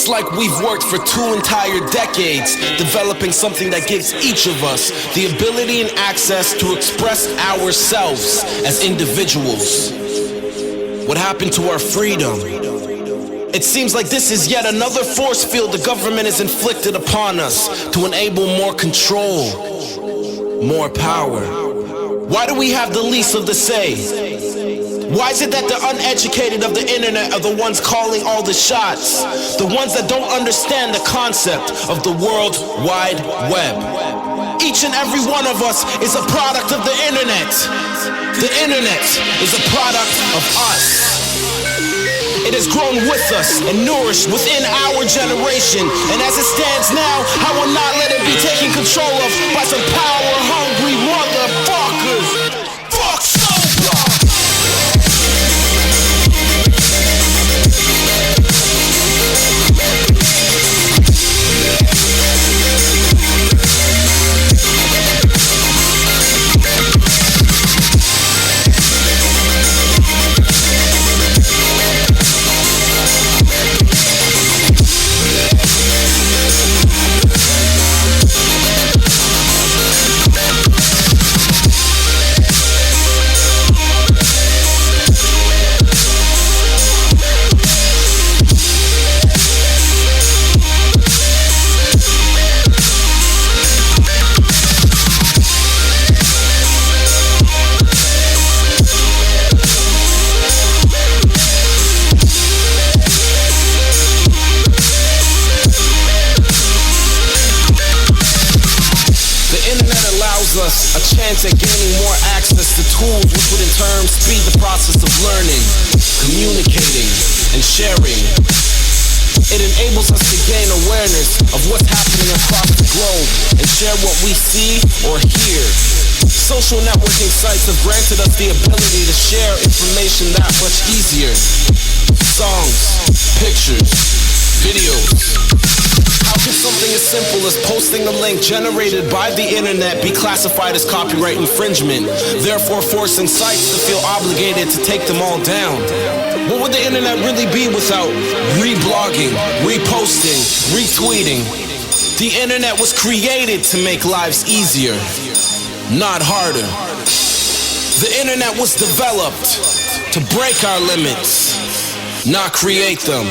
It's like we've worked for 2 entire decades, developing something that gives each of us the ability and access to express ourselves as individuals. What happened to our freedom? It seems like this is yet another force field the government has inflicted upon us to enable more control, more power. Why do we have the least of the say? Why is it that the uneducated of the internet are the ones calling all the shots? The ones that don't understand the concept of the World Wide Web. Each and every one of us is a product of the internet. The internet is a product of us. It has grown with us and nourished within our generation. And as it stands now, I will not let it be taken control of by some power-hungry motherfuckers. Fuck so long. Us a chance at gaining more access to tools which would in turn speed the process of learning, communicating, and sharing. It enables us to gain awareness of what's happening across the globe and share what we see or hear. Social networking sites have granted us the ability to share information that much easier. Songs, pictures, videos. How can something as simple as posting a link generated by the internet be classified as copyright infringement, therefore forcing sites to feel obligated to take them all down? What would the internet really be without reblogging, reposting, retweeting? The internet was created to make lives easier, not harder. The internet was developed to break our limits, not create them.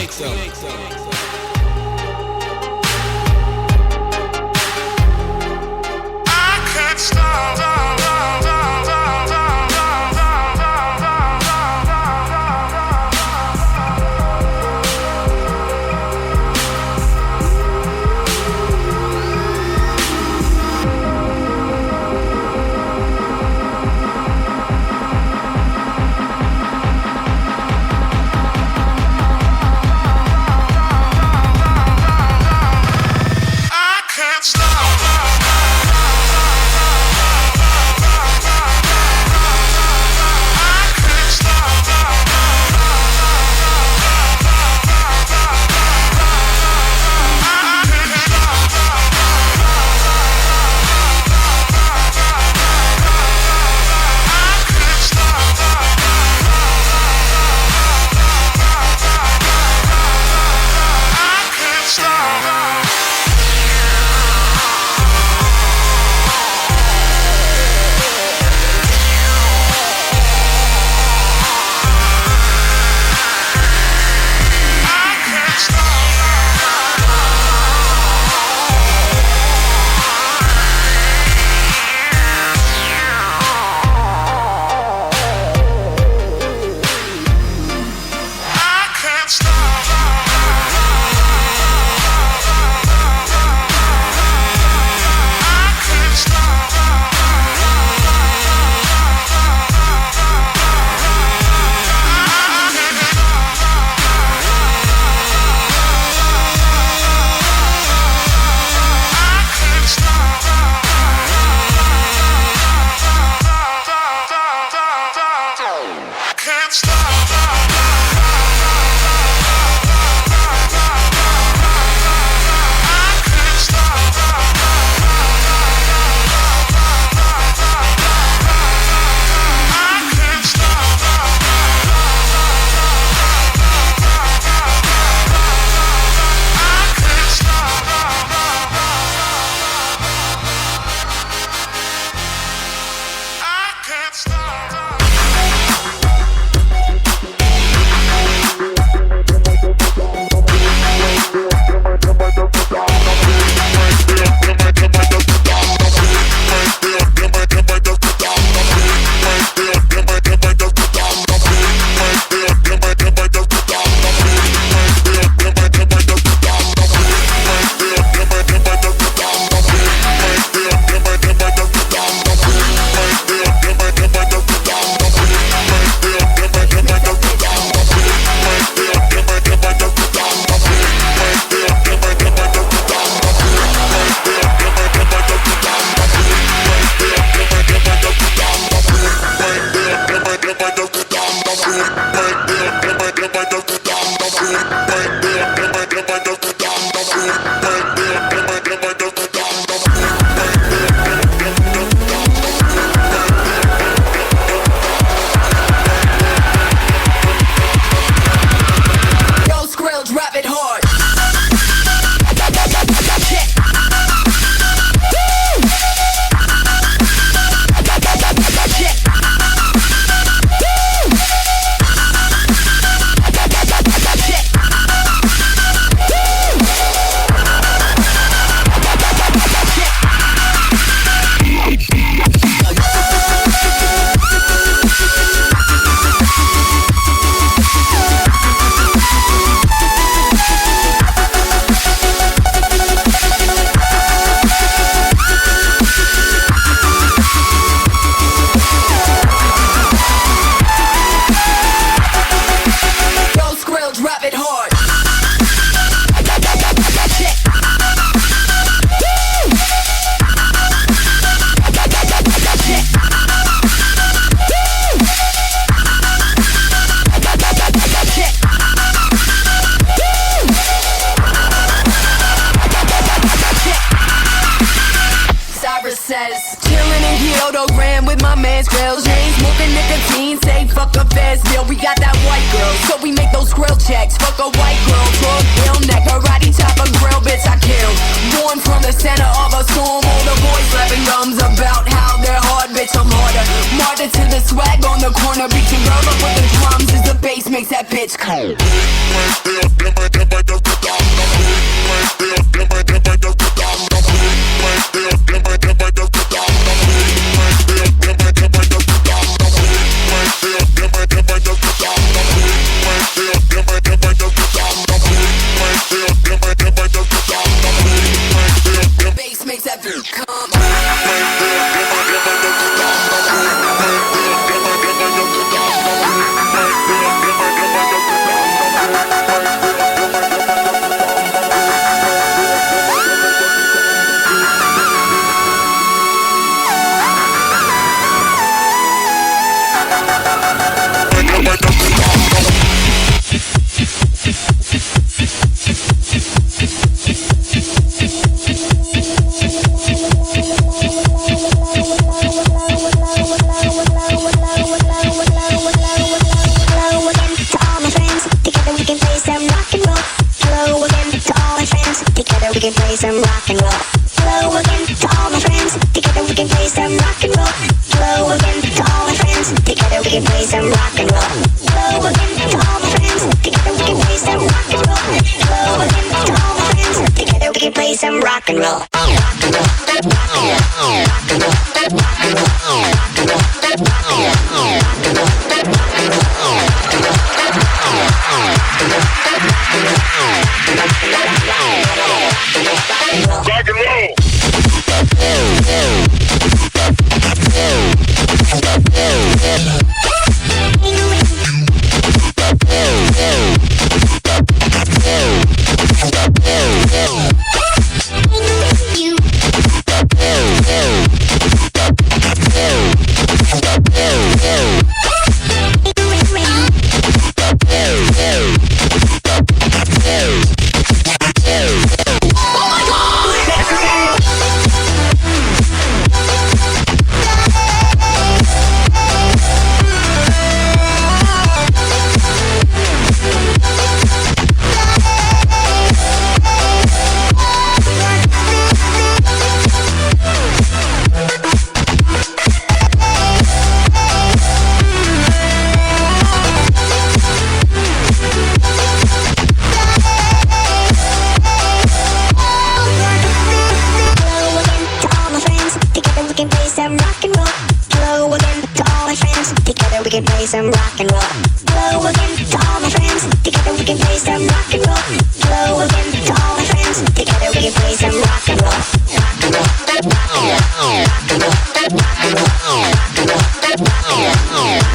we can play some rock and roll. Hello again to all my friends. Together we can play some rock and roll. Hello again to all my friends. Together we can play some rock and roll. Rock and roll. Rock and roll. Rock and roll. Rock and roll. Rock and roll. Rock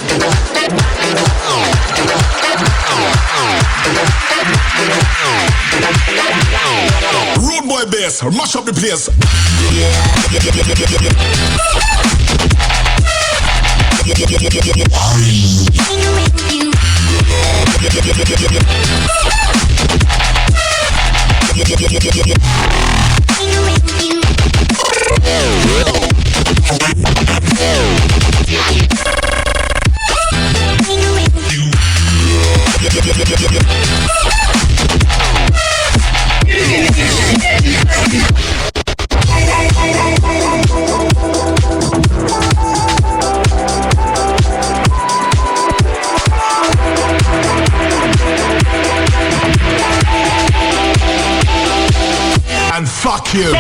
and roll. Road boy bass, mash up the place. And fuck you.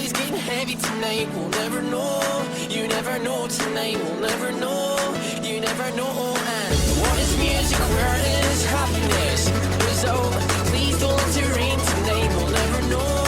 sky's getting heavy tonight. We'll never know. You never know tonight. We'll never know. You never know. And what is music? Where is happiness? Please don't let it rain tonight. We'll never know.